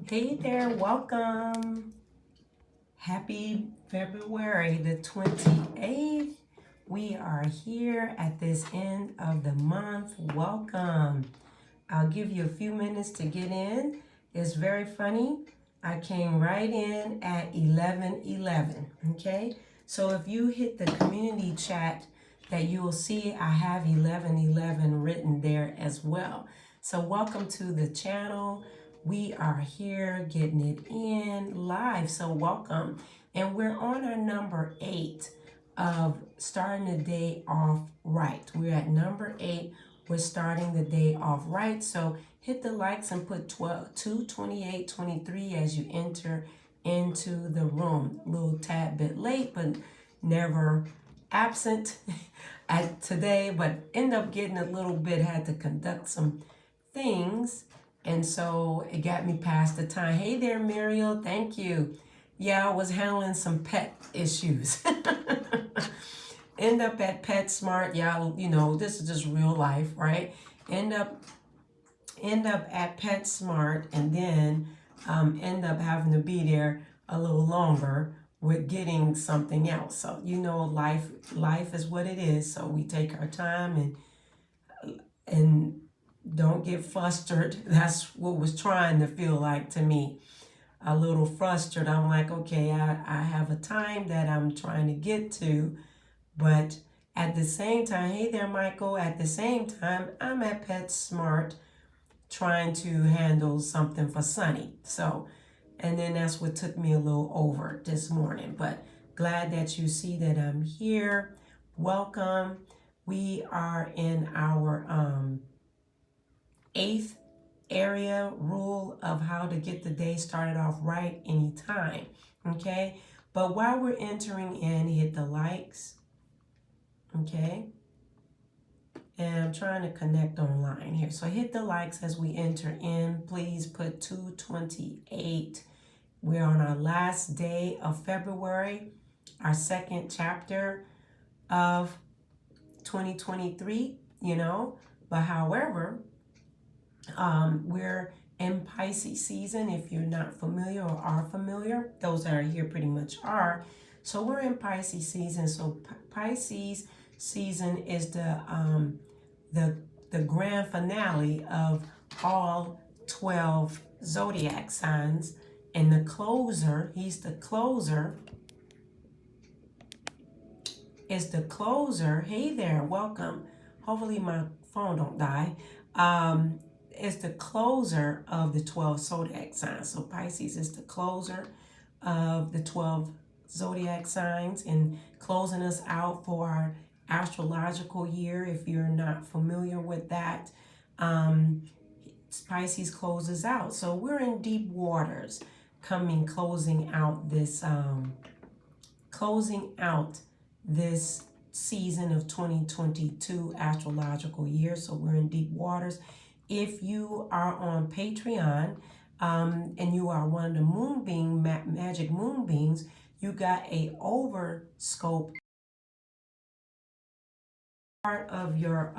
Hey there, welcome. Happy February the 28th. We are here at this end of the month. Welcome. I'll give you a few minutes to get in. It's very funny. I came right in at 11:11. Okay? So if you hit the community chat that you will see I have 11:11 written there as well. So welcome to the channel. We are here getting it in live. So welcome. And we're on our number 8 of starting the day off right. We're at number 8. We're starting the day off right. So hit the likes and put 12, 2, 28, 23 as you enter into the room. A little tad bit late, but never absent at today, but end up getting a little bit, had to conduct some things. And so it got me past the time. Hey there, Muriel. Thank you. Yeah, I was handling some pet issues. End up at PetSmart. Yeah, you know, this is just real life, right? End up at PetSmart and then end up having to be there a little longer with getting something else. So you know, life is what it is. So we take our time and don't get flustered. That's what was trying to feel like to me. A little frustrated. I'm like, okay, I have a time that I'm trying to get to, but at the same time, hey there, Michael, at the same time, I'm at PetSmart trying to handle something for Sunny. So, and then that's what took me a little over this morning. But glad that you see that I'm here. Welcome. We are in our 8th area rule of how to get the day started off right anytime. Okay. But while we're entering in, hit the likes. Okay. And I'm trying to connect online here. So hit the likes as we enter in. Please put 228. We're on our last day of February, our second chapter of 2023, you know. But however, we're in Pisces season. If you're not familiar or are familiar, those that are here pretty much are. So we're in Pisces season. So Pisces season is the grand finale of all 12 zodiac signs, and the closer, he's the closer, is the closer. Hey there, welcome. Hopefully my phone don't die. Is the closer of the 12 zodiac signs. So Pisces is the closer of the 12 zodiac signs and closing us out for our astrological year. If you're not familiar with that, Pisces closes out. So we're in deep waters closing out this season of 2022 astrological year. So we're in deep waters. If you are on Patreon and you are one of the moonbeam magic moonbeams, you got a overscope part of your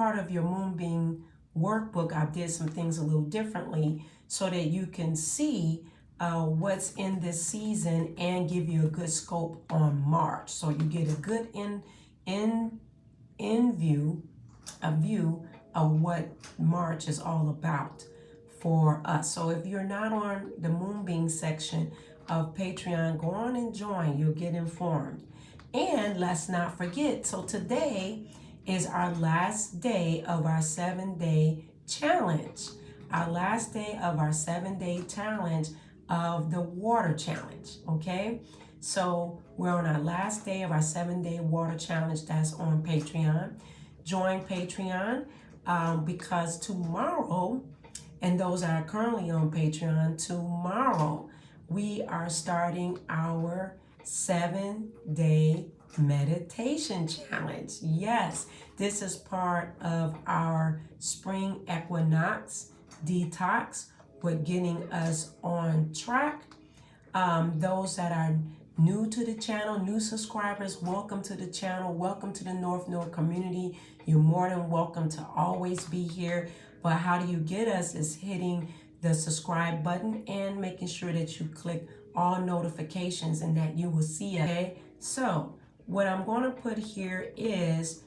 moonbeam workbook. I did some things a little differently so that you can see what's in this season and give you a good scope on March. So you get a good view of what March is all about for us. So if you're not on the Moonbeam section of Patreon, go on and join. You'll get informed. And let's not forget, so today is our last day of our 7-day challenge. Our last day of our 7-day challenge of the water challenge, okay? So we're on our last day of our 7-day water challenge. That's on Patreon. Join Patreon because tomorrow, and those that are currently on Patreon, tomorrow we are starting our 7-day meditation challenge. Yes, this is part of our spring equinox detox. We're getting us on track. Those that are new to the channel, new subscribers, welcome to the channel. Welcome to the North Node community. You're more than welcome to always be here. But how do you get us is hitting the subscribe button and making sure that you click all notifications and that you will see it. Okay, so what I'm going to put here is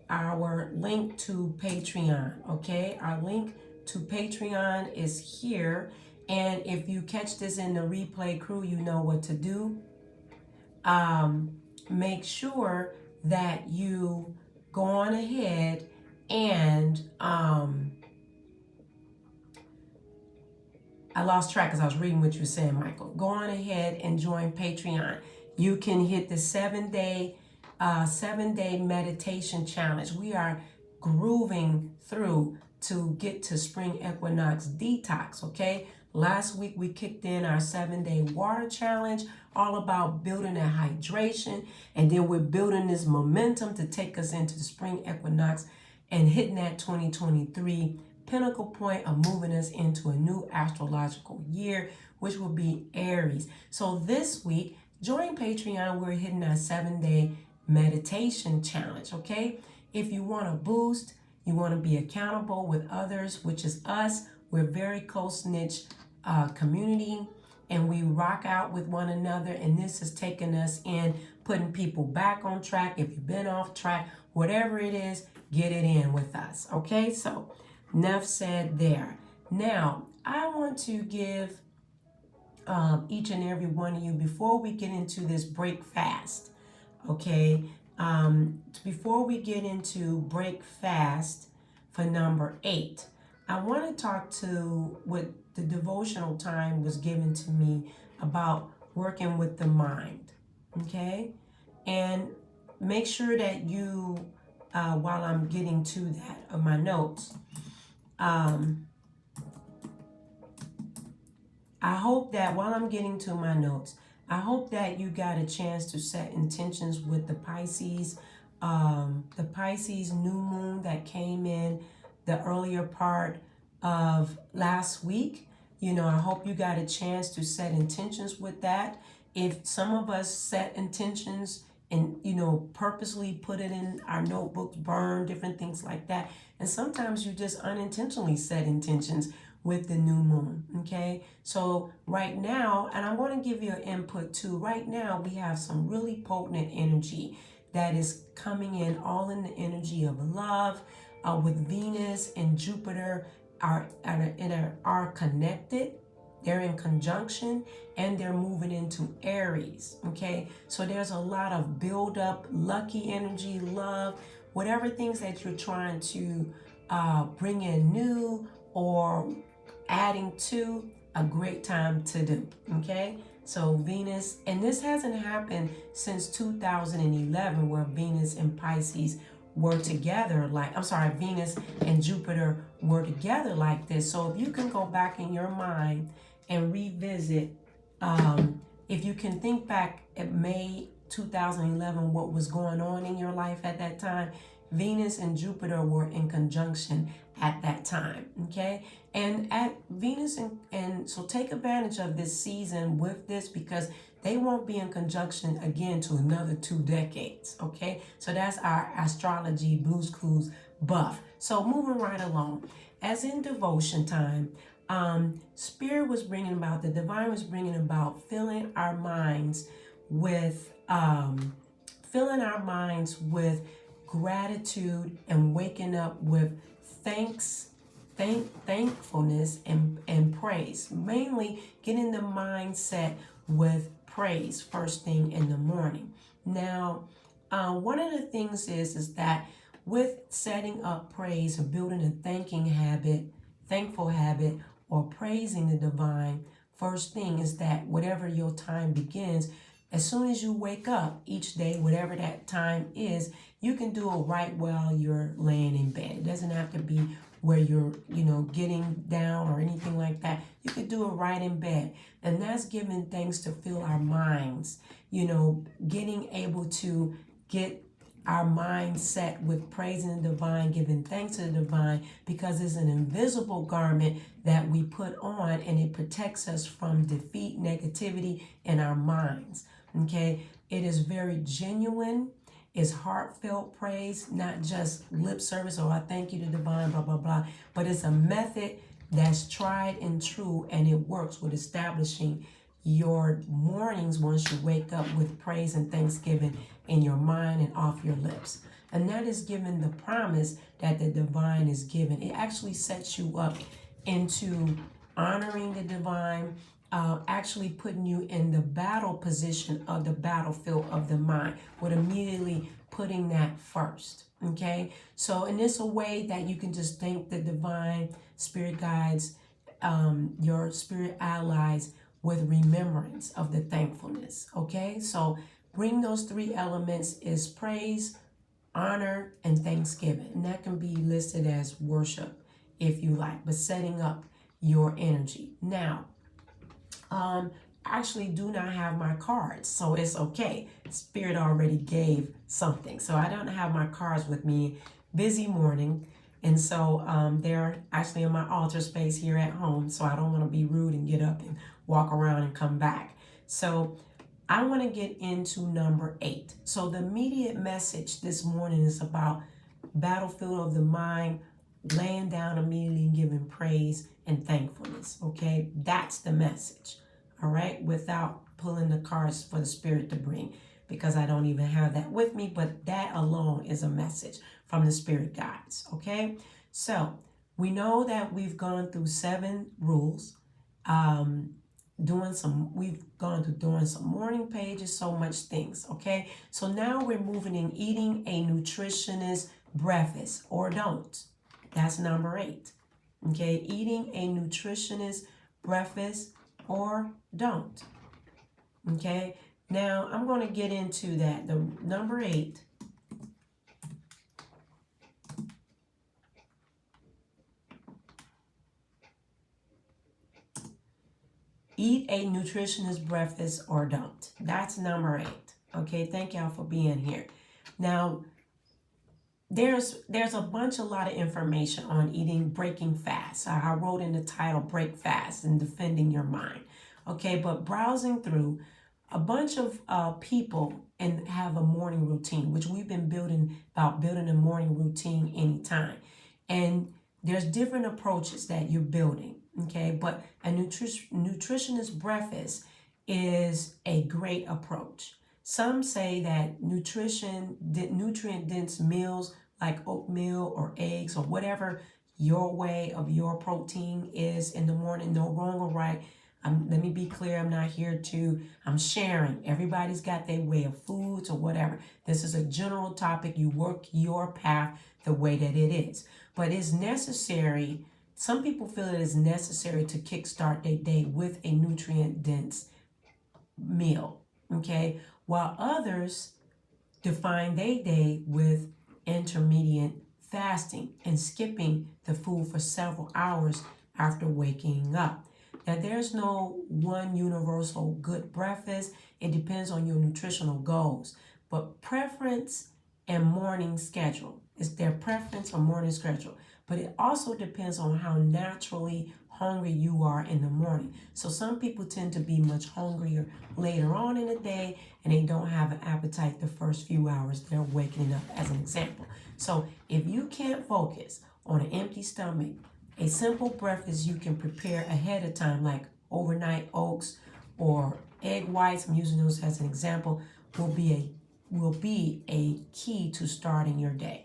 our link to Patreon. Okay, our link to Patreon is here, and if you catch this in the replay crew, you know what to do. Make sure that you go on ahead and I lost track because I was reading what you were saying, Michael. Go on ahead and join Patreon. You can hit the 7-day meditation challenge. We are grooving through to get to spring equinox detox. Okay, last week we kicked in our 7-day water challenge, all about building that hydration, and then we're building this momentum to take us into the spring equinox and hitting that 2023 pinnacle point of moving us into a new astrological year, which will be Aries. So this week, join Patreon. We're hitting our 7-day meditation challenge. Okay, if you want to boost, you want to be accountable with others, which is us. We're very close knit community, and we rock out with one another, and this has taken us in putting people back on track. If you've been off track, whatever it is, get it in with us. Okay, so enough said there. Now I want to give each and every one of you, before we get into this break fast, okay, before we get into break fast for number 8, I want to talk to what the devotional time was given to me about working with the mind. Okay, and make sure that you while I'm getting to that of my notes, I hope that while I'm getting to my notes, I hope that you got a chance to set intentions with the Pisces new moon that came in the earlier part of last week. You know, I hope you got a chance to set intentions with that. If some of us set intentions and, you know, purposely put it in our notebooks, burn different things like that. And sometimes you just unintentionally set intentions with the new moon. Okay, so right now, and I'm going to give you an input too. Right now, we have some really potent energy that is coming in, all in the energy of love, with Venus and Jupiter are connected. They're in conjunction, and they're moving into Aries. Okay, so there's a lot of build up, lucky energy, love, whatever things that you're trying to bring in new or adding to, a great time to do. Okay, so Venus, and this hasn't happened since 2011, where Venus and Pisces were together, Venus and Jupiter were together like this. So if you can go back in your mind and revisit, if you can think back at May 2011, what was going on in your life at that time, Venus and Jupiter were in conjunction at that time. Okay, and at Venus and so take advantage of this season with this, because they won't be in conjunction again to another 2 decades. Okay, so that's our astrology Blues Clues buff. So moving right along, as in devotion time, Spirit was bringing about, the divine was bringing about filling our minds with gratitude and waking up with thankfulness and praise. Mainly getting the mindset with praise first thing in the morning. Now, one of the things is that with setting up praise or building a thankful habit, or praising the divine, first thing is that whatever your time begins, as soon as you wake up each day, whatever that time is, you can do it right while you're laying in bed. It doesn't have to be where you're, getting down or anything like that. You could do it right in bed. And that's giving thanks to fill our minds, getting able to get our mind set with praising the divine, giving thanks to the divine, because it's an invisible garment that we put on, and it protects us from defeat, negativity in our minds. Okay, it is very genuine, It's heartfelt praise, not just lip service or I thank you to divine, blah, blah, blah. But it's a method that's tried and true, and it works with establishing your mornings once you wake up with praise and thanksgiving in your mind and off your lips. And that is given the promise that the divine is given. It actually sets you up into honoring the divine, actually putting you in the battle position of the battlefield of the mind, with immediately putting that first. Okay, so and it's a way that you can just thank the divine, spirit guides, your spirit allies, with remembrance of the thankfulness. Okay, so bring those three elements: is praise, honor, and thanksgiving. And that can be listed as worship if you like, but setting up your energy. Now, actually do not have my cards, so it's okay. Spirit already gave something. So I don't have my cards with me. Busy morning. And so they're actually in my altar space here at home. So I don't want to be rude and get up and walk around and come back. So I want to get into number 8. So the immediate message this morning is about battlefield of the mind, laying down immediately and giving praise and thankfulness. Okay, that's the message. All right, without pulling the cards for the spirit to bring, because I don't even have that with me, but that alone is a message from the spirit guides. Okay, so we know that we've gone through 7 rules. We've gone through doing some morning pages, so much things. Okay, so now we're moving in eating a nutritionist breakfast or don't. That's number 8. Okay, eating a nutritionist breakfast or don't. Okay, now I'm going to get into that. The number 8. Eat a nutritionist breakfast or don't. That's number 8. Okay, thank y'all for being here. Now, there's a lot of information on eating, breaking fast. I wrote in the title, Break Fast and Defending Your Mind. Okay, but browsing through, a bunch of people and have a morning routine, which we've been building a morning routine anytime. And there's different approaches that you're building. Okay, but a nutritionist breakfast is a great approach. Some say that nutrient-dense meals like oatmeal or eggs or whatever your way of your protein is in the morning, no wrong or right. Let me be clear, I'm sharing. Everybody's got their way of foods or whatever. This is a general topic. You work your path the way that it is. But it's necessary. Some people feel it is necessary to kickstart their day with a nutrient-dense meal, okay? While others define their day with intermittent fasting and skipping the food for several hours after waking up. Now, there's no one universal good breakfast. It depends on your nutritional goals. But preference and morning schedule is their preference or morning schedule. But it also depends on how naturally hungry you are in the morning. So some people tend to be much hungrier later on in the day, and they don't have an appetite the first few hours they're waking up, as an example. So if you can't focus on an empty stomach, a simple breakfast you can prepare ahead of time, like overnight oats or egg whites, I'm using those as an example, will be a key to starting your day.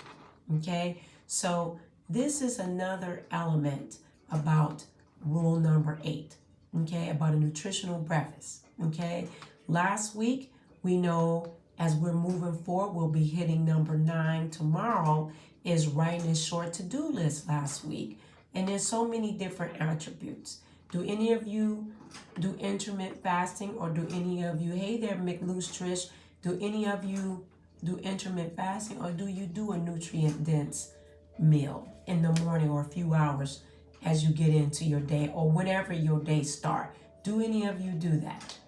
Okay, so this is another element about rule number 8, okay, about a nutritional breakfast, okay? Last week, we know as we're moving forward, we'll be hitting number 9 tomorrow, is writing a short to-do list last week. And there's so many different attributes. Do any of you do intermittent fasting, or do any of you, hey there, McLoose Trish, do any of you do intermittent fasting, or do you do a nutrient-dense meal in the morning or a few hours as you get into your day or whenever your day start? Do any of you do that?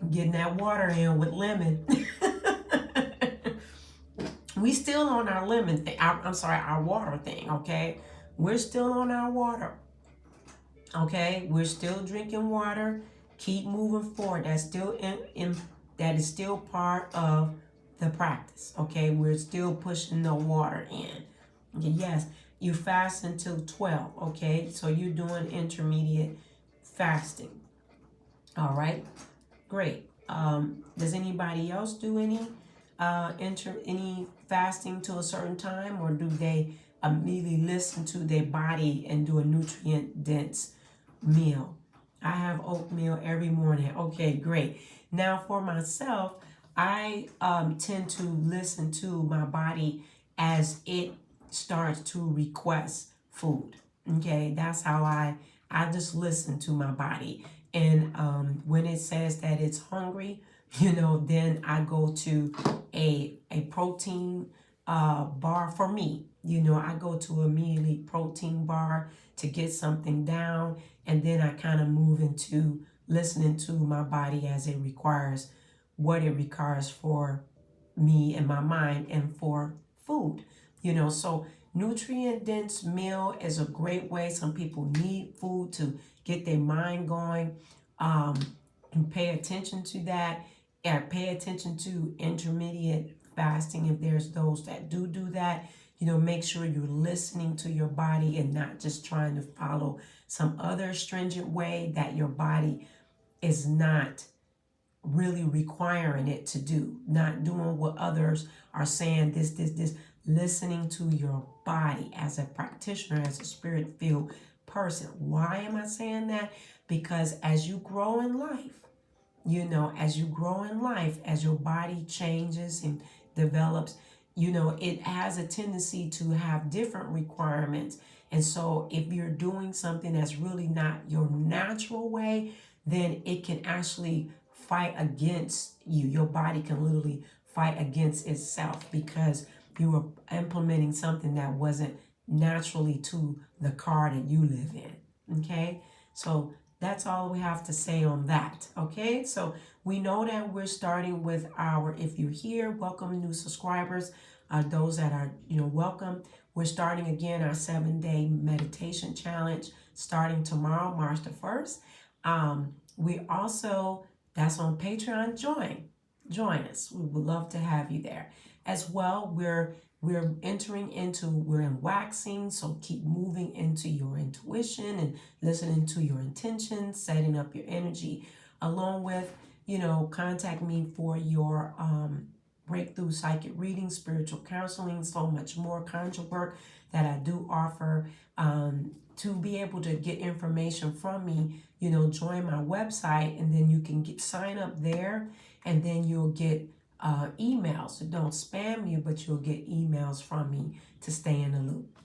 I'm getting that water in with lemon. We still on our lemon thing. Our water thing, okay? We're still on our water. Okay? We're still drinking water. Keep moving forward. That's still that is still part of the practice. Okay, we're still pushing the water in. Okay, yes, you fast until 12. Okay, so you're doing intermediate fasting. All right, great. Does anybody else do any any fasting to a certain time, or do they immediately listen to their body and do a nutrient dense meal? I have oatmeal every morning. Okay, great. Now for myself, I tend to listen to my body as it starts to request food. Okay, that's how I just listen to my body. And when it says that it's hungry, then I go to a protein bar for me. I go to immediately protein bar to get something down, and then I kind of move into listening to my body as it requires what it requires for me and my mind and for food. So nutrient dense meal is a great way. Some people need food to get their mind going, and pay attention to that, and pay attention to intermediate fasting if there's those that do that. Make sure you're listening to your body and not just trying to follow some other stringent way that your body is not really requiring it to do, not doing what others are saying, this. Listening to your body as a practitioner, as a spirit-filled person. Why am I saying that? Because as you grow in life, as your body changes and develops, it has a tendency to have different requirements. And so if you're doing something that's really not your natural way, then it can actually fight against you. Your body can literally fight against itself because you were implementing something that wasn't naturally to the car that you live in. Okay, so that's all we have to say on that. Okay, so we know that we're starting with if you're here, welcome new subscribers. Those that are, welcome. We're starting again our 7-day meditation challenge starting tomorrow, March the 1st. We also, that's on Patreon. Join us. We would love to have you there. As well, we're in waxing, so keep moving into your intuition and listening to your intentions, setting up your energy, along with, contact me for your breakthrough psychic reading, spiritual counseling, so much more conjure work that I do offer. To be able to get information from me, join my website, and then you can sign up there, and then you'll get emails. So don't spam you, but you'll get emails from me to stay in the loop.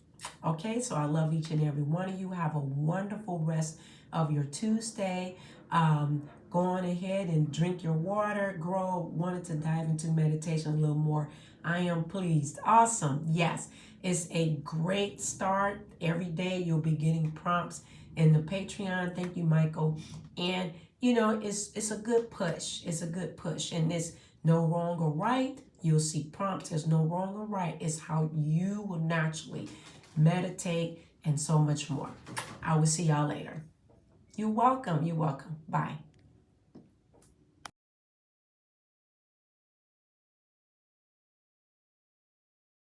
Okay, so I love each and every one of you. Have a wonderful rest of your Tuesday. Go on ahead and drink your water. Grow wanted to dive into meditation a little more. I am pleased. Awesome. Yes, it's a great start. Every day you'll be getting prompts in the Patreon. Thank you, Michael. And it's a good push. It's a good push, and it's no wrong or right. You'll see prompts. There's no wrong or right. It's how you will naturally meditate and so much more. I will see y'all later. You're welcome. You're welcome. Bye.